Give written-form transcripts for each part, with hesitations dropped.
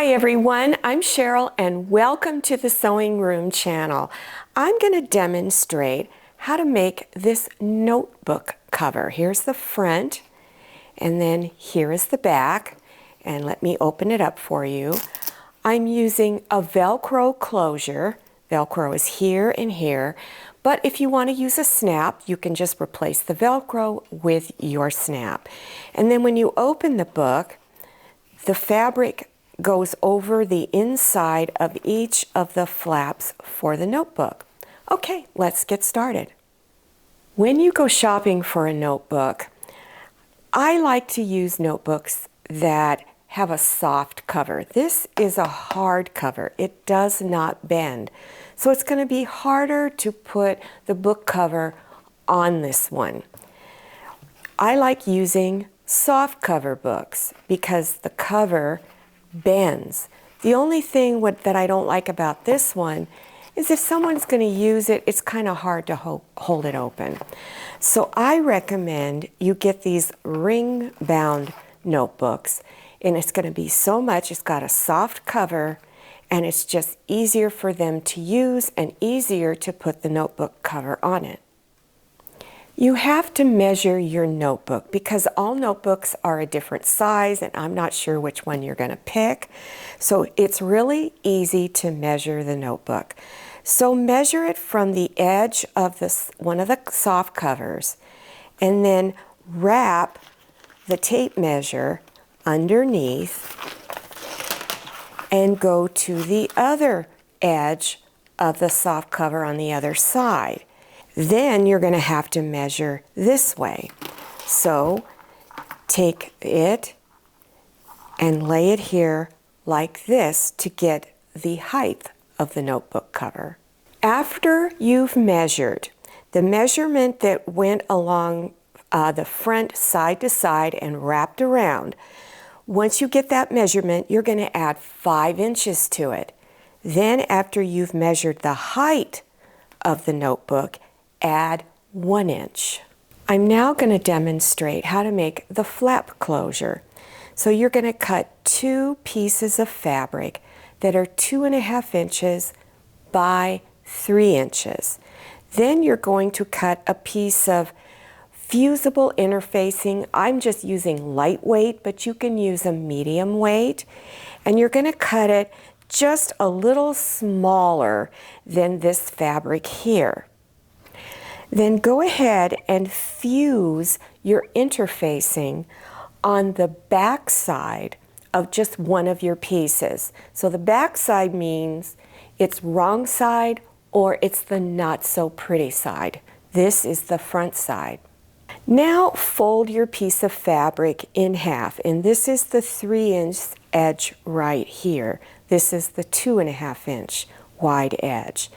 Hi everyone, I'm Cheryl and welcome to the Sewing Room channel. I'm going to demonstrate how to make this notebook cover. Here's the front and then here is the back, and let me open it up for you. I'm using a Velcro closure. Velcro is here and here, but if you want to use a snap, you can just replace the Velcro with your snap. And then when you open the book, the fabric goes over the inside of each of the flaps for the notebook. Okay, let's get started. When you go shopping for a notebook, I like to use notebooks that have a soft cover. This is a hard cover. It does not bend. So it's going to be harder to put the book cover on this one. I like using soft cover books because the cover bends. The only thing that I don't like about this one is if someone's going to use it, it's kind of hard to hold it open. So I recommend you get these ring-bound notebooks, and it's going to be so much. It's got a soft cover, and it's just easier for them to use and easier to put the notebook cover on it. You have to measure your notebook because all notebooks are a different size and I'm not sure which one you're going to pick. So it's really easy to measure the notebook. So measure it from the edge of one of the soft covers and then wrap the tape measure underneath and go to the other edge of the soft cover on the other side. Then you're going to have to measure this way. So take it and lay it here like this to get the height of the notebook cover. After you've measured, the measurement that went along the front side to side and wrapped around, once you get that measurement, you're going to add 5 inches to it. Then after you've measured the height of the notebook, add 1 inch. I'm now going to demonstrate how to make the flap closure. So you're going to cut 2 pieces of fabric that are 2.5 inches by 3 inches. Then you're going to cut a piece of fusible interfacing. I'm just using lightweight, but you can use a medium weight. And you're going to cut it just a little smaller than this fabric here. Then go ahead and fuse your interfacing on the back side of just one of your pieces. So the back side means it's wrong side or it's the not so pretty side. This is the front side. Now fold your piece of fabric in half, and this is the 3-inch edge right here. This is the 2.5-inch wide edge.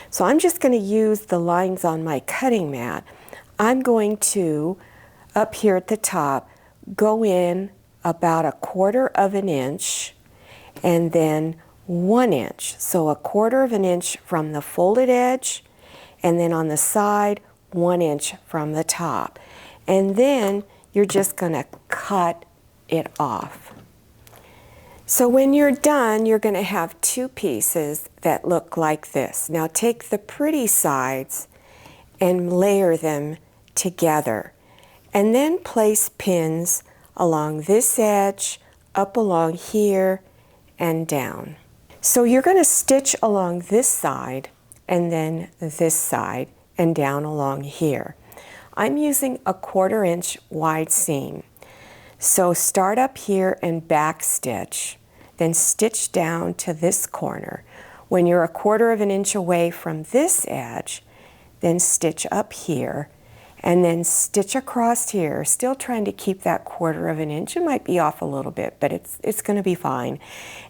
So I'm just going to use the lines on my cutting mat. I'm going to, up here at the top, go in about 1/4 of an inch and then 1 inch. So 1/4 of an inch from the folded edge, and then on the side, 1 inch from the top. And then you're just going to cut it off. So when you're done, you're going to have 2 pieces that look like this. Now take the pretty sides and layer them together. And then place pins along this edge, up along here, and down. So you're going to stitch along this side, and then this side, and down along here. I'm using a 1/4 inch wide seam. So start up here and back stitch, then stitch down to this corner. When you're 1/4 of an inch away from this edge, then stitch up here and then stitch across here, still trying to keep that 1/4 of an inch. It might be off a little bit, but it's going to be fine.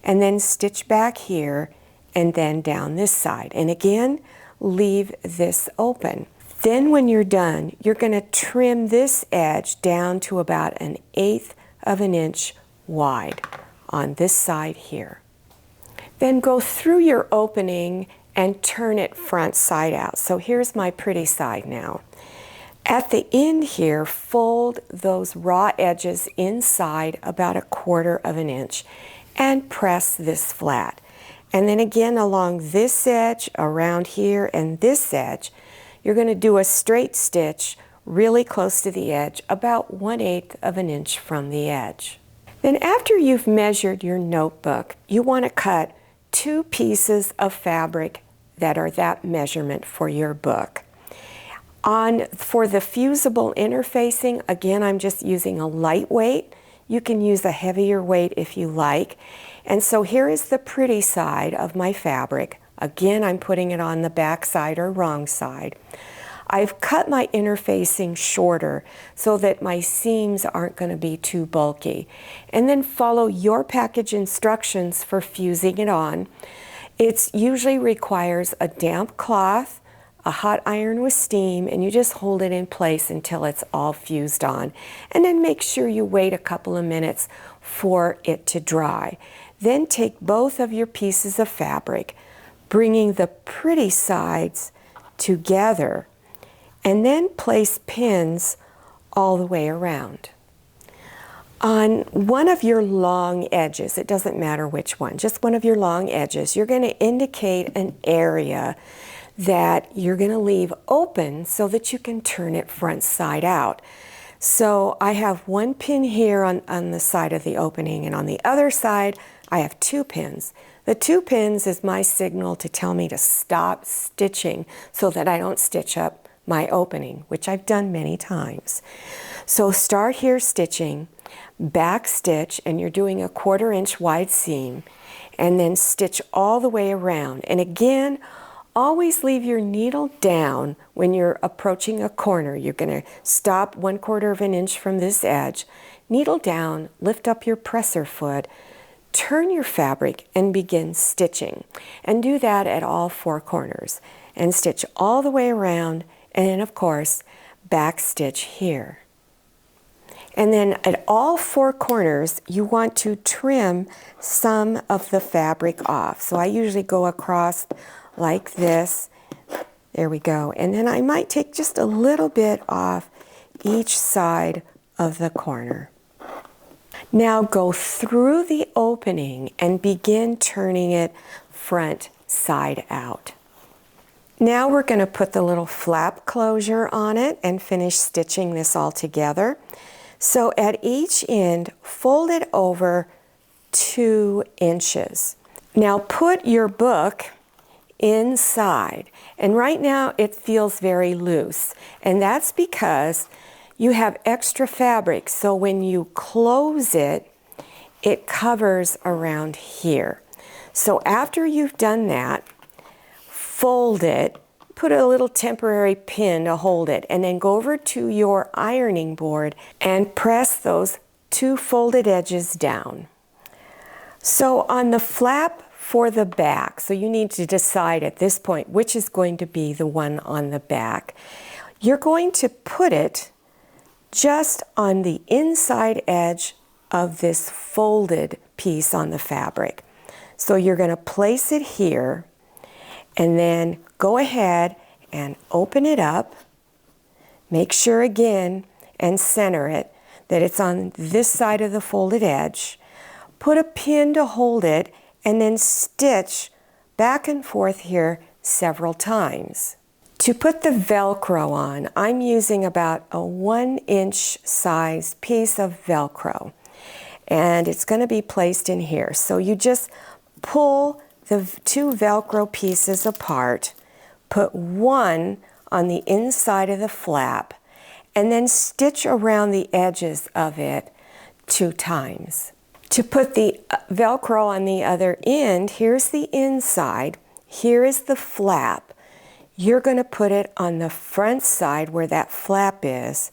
And then stitch back here and then down this side. And again, leave this open. Then when you're done, you're going to trim this edge down to about 1/8 of an inch wide on this side here. Then go through your opening and turn it front side out. So here's my pretty side now. At the end here, fold those raw edges inside about 1/4 of an inch and press this flat. And then again along this edge, around here, and this edge, you're going to do a straight stitch really close to the edge, about 1/8 of an inch from the edge. Then after you've measured your notebook, you want to cut 2 pieces of fabric that are that measurement for your book. For the fusible interfacing, again, I'm just using a lightweight. You can use a heavier weight if you like. And so here is the pretty side of my fabric. Again, I'm putting it on the back side or wrong side. I've cut my interfacing shorter so that my seams aren't going to be too bulky. And then follow your package instructions for fusing it on. It usually requires a damp cloth, a hot iron with steam, and you just hold it in place until it's all fused on. And then make sure you wait a couple of minutes for it to dry. Then take both of your pieces of fabric, bringing the pretty sides together, and then place pins all the way around. On one of your long edges, it doesn't matter which one, just one of your long edges, you're going to indicate an area that you're going to leave open so that you can turn it front side out. So I have one pin here on the side of the opening, and on the other side I have 2 pins. The 2 pins is my signal to tell me to stop stitching so that I don't stitch up my opening, which I've done many times. So start here stitching, back stitch, and you're doing a 1/4 inch wide seam, and then stitch all the way around. And again, always leave your needle down when you're approaching a corner. You're going to stop 1/4 of an inch from this edge, needle down, lift up your presser foot, turn your fabric, and begin stitching. And do that at all 4 corners. And stitch all the way around, and then of course, back stitch here. And then at all 4 corners, you want to trim some of the fabric off. So I usually go across like this. There we go. And then I might take just a little bit off each side of the corner. Now go through the opening and begin turning it front side out. Now we're going to put the little flap closure on it and finish stitching this all together. So at each end, fold it over 2 inches. Now put your book inside, and right now it feels very loose, and that's because you have extra fabric, so when you close it, it covers around here. So after you've done that, fold it, put a little temporary pin to hold it, and then go over to your ironing board and press those 2 folded edges down. So on the flap for the back, so you need to decide at this point which is going to be the one on the back. You're going to put it just on the inside edge of this folded piece on the fabric. So you're going to place it here, and then go ahead and open it up. Make sure again and center it that it's on this side of the folded edge. Put a pin to hold it, and then stitch back and forth here several times. To put the Velcro on, I'm using about a 1-inch size piece of Velcro, and it's going to be placed in here. So you just pull the 2 Velcro pieces apart, put one on the inside of the flap, and then stitch around the edges of it 2 times. To put the Velcro on the other end, here's the inside, here is the flap. You're going to put it on the front side where that flap is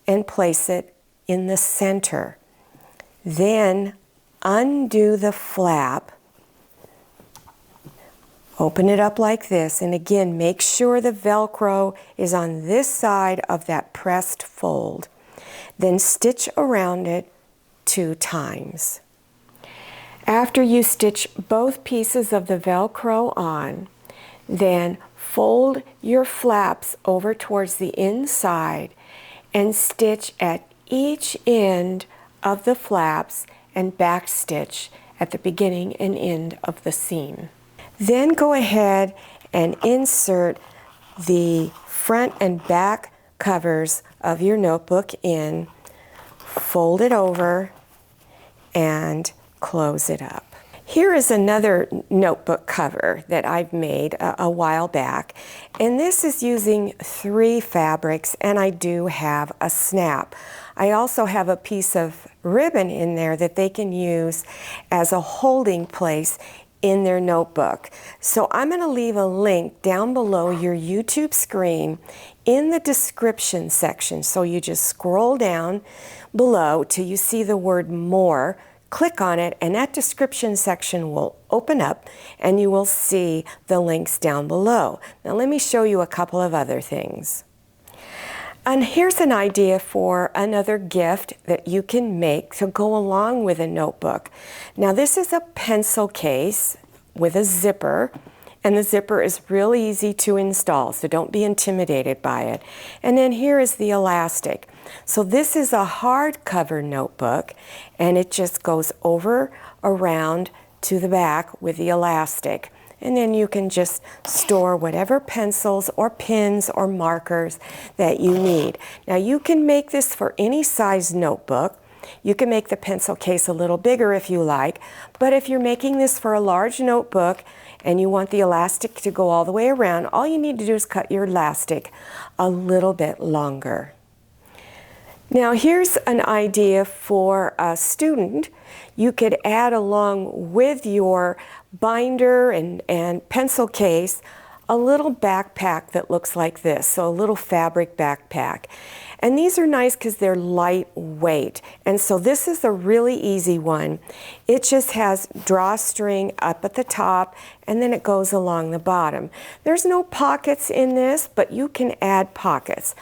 and place it in the center. Then undo the flap, open it up like this, and again make sure the Velcro is on this side of that pressed fold. Then stitch around it 2 times. After you stitch both pieces of the Velcro on, then fold your flaps over towards the inside and stitch at each end of the flaps and back stitch at the beginning and end of the seam. Then go ahead and insert the front and back covers of your notebook in, fold it over, and close it up. Here is another notebook cover that I've made a while back, and this is using 3 fabrics, and I do have a snap. I also have a piece of ribbon in there that they can use as a holding place in their notebook. So I'm going to leave a link down below your YouTube screen in the description section. So you just scroll down below till you see the word more. Click on it, and that description section will open up and you will see the links down below. Now let me show you a couple of other things. And here's an idea for another gift that you can make to go along with a notebook. Now this is a pencil case with a zipper, and the zipper is really easy to install, so don't be intimidated by it. And then here is the elastic. So this is a hardcover notebook, and it just goes over, around to the back with the elastic. And then you can just store whatever pencils or pens or markers that you need. Now you can make this for any size notebook. You can make the pencil case a little bigger if you like, but if you're making this for a large notebook and you want the elastic to go all the way around, all you need to do is cut your elastic a little bit longer. Now here's an idea for a student. You could add along with your binder and pencil case a little backpack that looks like this, so a little fabric backpack. And these are nice because they're lightweight. And so this is a really easy one. It just has drawstring up at the top and then it goes along the bottom. There's no pockets in this, but you can add pockets.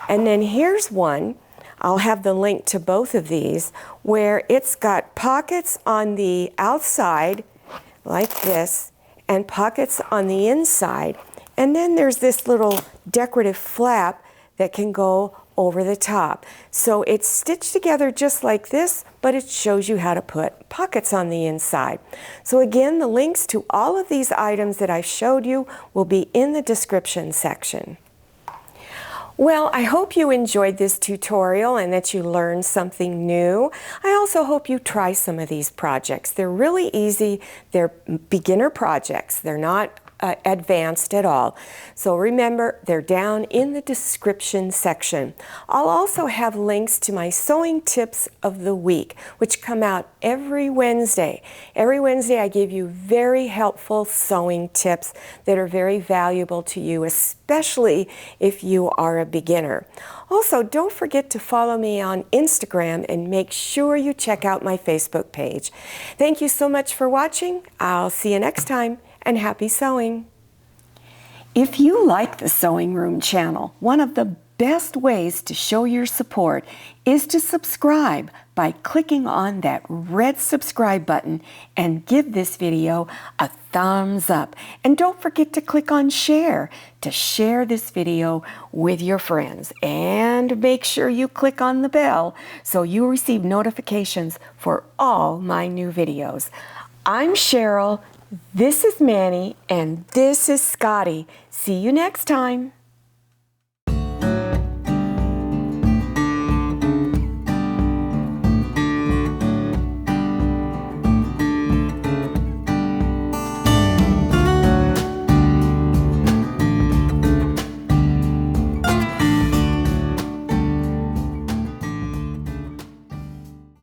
And then here's one. I'll have the link to both of these where it's got pockets on the outside like this and pockets on the inside. And then there's this little decorative flap that can go over the top. So it's stitched together just like this, but it shows you how to put pockets on the inside. So again, the links to all of these items that I showed you will be in the description section. Well, I hope you enjoyed this tutorial and that you learned something new. I also hope you try some of these projects. They're really easy. They're beginner projects. They're not advanced at all. So remember, they're down in the description section. I'll also have links to my sewing tips of the week, which come out every Wednesday. Every Wednesday I give you very helpful sewing tips that are very valuable to you, especially if you are a beginner. Also, don't forget to follow me on Instagram and make sure you check out my Facebook page. Thank you so much for watching. I'll see you next time, and happy sewing. If you like the Sewing Room channel, one of the best ways to show your support is to subscribe by clicking on that red subscribe button and give this video a thumbs up. And don't forget to click on share to share this video with your friends. And make sure you click on the bell so you receive notifications for all my new videos. I'm Cheryl. This is Manny, and this is Scotty. See you next time.